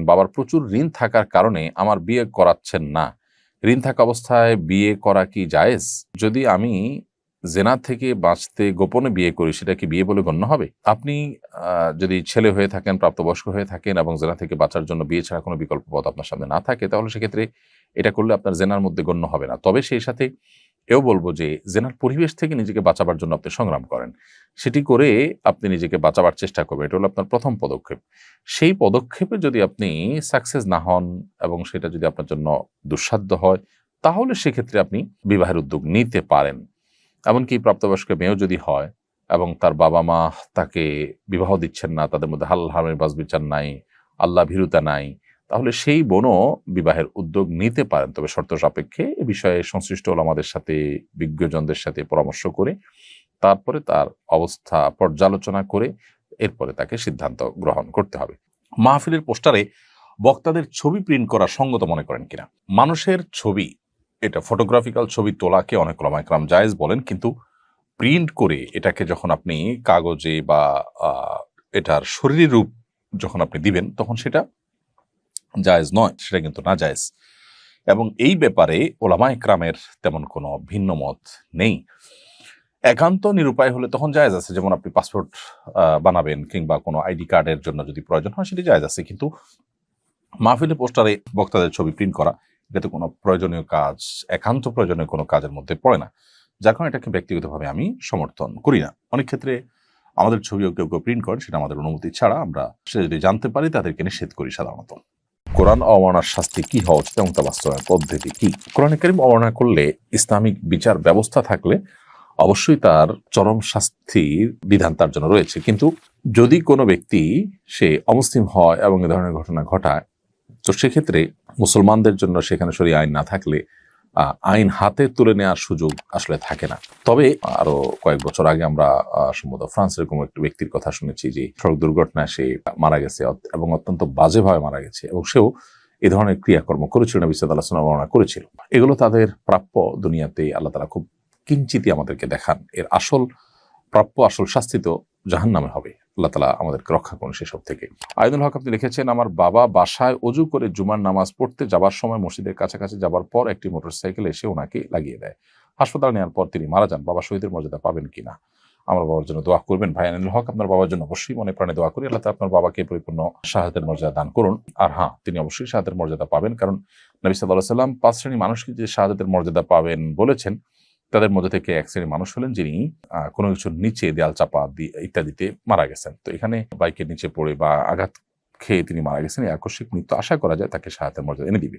বাবার প্রচুর ঋণ থাকার কারণে আমার বিয়ে করাচ্ছেন না। ঋণ থাকা অবস্থায় বিয়ে করা কি জায়েজ? যদি আমি জেনা থেকে বাঁচতে গোপনে বিয়ে করি, সেটা কি বিয়ে বলে গণ্য হবে? আপনি যদি ছেলে হয়ে থাকেন, প্রাপ্তবয়স্ক হয়ে থাকেন এবং জেনা থেকে বাঁচার জন্য বিয়ে ছাড়া কোনো বিকল্প পথ আপনার সামনে না থাকে, তাহলে সেক্ষেত্রে এটা করলে আপনার জেনার মধ্যে গণ্য হবে না। তবে সেই সাথে এও বলবো যে জেনার পরিবেশ থেকে নিজেকে বাঁচাবার জন্য আপনি সংগ্রাম করেন, সেটি করে আপনি নিজেকে বাঁচাবার চেষ্টা করবেন। এটা হলো আপনার প্রথম পদক্ষেপ। সেই পদক্ষেপে যদি আপনি সাকসেস না হন এবং সেটা যদি আপনার জন্য দুঃসাধ্য হয়, তাহলে সেক্ষেত্রে আপনি বিবাহের উদ্যোগ নিতে পারেন। এমনকি প্রাপ্তবয়স্ক মেয়েও যদি হয় এবং তার বাবা মা তাকে বিবাহ দিচ্ছেন না, তাদের মধ্যে হালাল হারামের বাছবিচার নাই, আল্লাহ ভীরুতা নাই, তাহলে সেই বোনও বিবাহের উদ্যোগ নিতে পারেন। তবে শর্ত সাপেক্ষে এ বিষয়ে সংশ্লিষ্ট ওলামাদের সাথে, বিজ্ঞজনদের সাথে পরামর্শ করে তারপরে তার অবস্থা পর্যালোচনা করে এরপরে তাকে সিদ্ধান্ত গ্রহণ করতে হবে। মাহফিলের পোস্টারে বক্তাদের ছবি প্রিন্ট করা সঙ্গত মনে করেন কিনা? মানুষের ছবি, এটা ফটোগ্রাফিক্যাল ছবি তোলাকে অনেক ওলামা একরাম জায়েজ বলেন, কিন্তু প্রিন্ট করে এটাকে যখন আপনি কাগজে বা এটার শরীরী রূপ যখন আপনি দিবেন, তখন সেটা জায়েজ নয়, সেটা কিন্তু না জায়েজ। এবং এই ব্যাপারে ওলামা একরামের তেমন কোনো ভিন্ন মত নেই। একান্ত নিরুপায় হলে তখন জায়েজ আছে, যেমন আপনি পাসপোর্ট বানাবেন কিংবা কোনো আইডি কার্ডের জন্য যদি প্রয়োজন হয়, সেটি জায়েজ আছে। কিন্তু মাহফিলে পোস্টারে বক্তাদের ছবি প্রিন্ট করা, এটা তো কোনো প্রয়োজনীয় কাজ, একান্ত প্রয়োজনীয় কোনো কাজের মধ্যে পড়ে না, যার কারণে এটাকে ব্যক্তিগতভাবে আমি সমর্থন করি না। অনেক ক্ষেত্রে আমাদের ছবিও কেউ কেউ প্রিন্ট করেন, সেটা আমাদের অনুমতি ছাড়া। আমরা সেটা যদি জানতে পারি তাদেরকে নিষেধ করি সাধারণত। কোরআন অবমাননার শাস্তি কি হওয়া উচিত এবং তা বাস্তবায়নের পদ্ধতি কি? কোরআন কারীম অবমাননা করলে ইসলামিক বিচার ব্যবস্থা থাকলে অবশ্যই তার চরম শাস্তির বিধান তার জন্য রয়েছে। কিন্তু যদি কোনো ব্যক্তি সে অমুসলিম হয় এবং এ ধরনের ঘটনা ঘটায়, তো সেক্ষেত্রে মুসলমানদের জন্য সেখানে শরীয়ত আইন না থাকলে আইন হাতে তুলে নেওয়ার সুযোগ আসলে থাকে না। তবে আরো কয়েক বছর আগে আমরা সম্ভবত ফ্রান্সের কোনো একটি ব্যক্তির কথা শুনেছি যে সড়ক দুর্ঘটনায় সে মারা গেছে এবং অত্যন্ত বাজেভাবে মারা গেছে, এবং সেও এ ধরনের ক্রিয়াকর্ম করেছিল, নবী সাল্লাল্লাহু আলাইহি ওয়াসাল্লাম বর্ণনা করেছিল। এগুলো তাদের প্রাপ্য, দুনিয়াতে আল্লাহ তাআলা খুব কিঞ্চিতই আমাদেরকে দেখান। এর আসল প্রাপ্য, আসল শাস্তি তো জাহান্নামে হবে। আল্লাহ তাআলা আমাদেরকে রক্ষা করুন সেসব থেকে। আইনুল হক আপনি লিখেছেন, আমার বাবা বাসায় ওযু করে জুমার নামাজ পড়তে যাবার সময় মসজিদের কাছাকাছি যাবার পর একটি মোটরসাইকেল এসে ওনাকে লাগিয়ে দেয়। হাসপাতালে নেওয়ার পর তিনি মারা যান। বাবা শহীদের মর্যাদা পাবেন কিনা? আমার বাবার জন্য দোয়া করবেন। ভাই আইনুল হক, আপনার বাবার জন্য অবশ্যই মনে প্রাণে দোয়া করি। আল্লাহ তাআলা আপনার বাবাকে পরিপূর্ণ শাহাদাতের মর্যাদা দান করুন। আর হ্যাঁ, তিনি অবশ্যই শাহাদাতের মর্যাদা পাবেন, কারণ নবী সাল্লাল্লাহু আলাইহি ওয়াসাল্লাম 5 শ্রেণীর মানুষকে যে শাহাদাতের মর্যাদা পাবেন বলেছেন, তাদের মধ্যে থেকে এক শ্রেণীর মানুষ হলেন যিনি কোনো কিছুর নিচে দেয়াল চাপা দিয়ে ইত্যাদিতে মারা গেছেন। তো এখানে বাইকের নিচে পড়ে বা আঘাত খেয়ে তিনি মারা গেছেন, এই আকস্মিক মৃত্যু আশা করা যায় তাকে শাহাদাতের মর্যাদা এনে দিবে।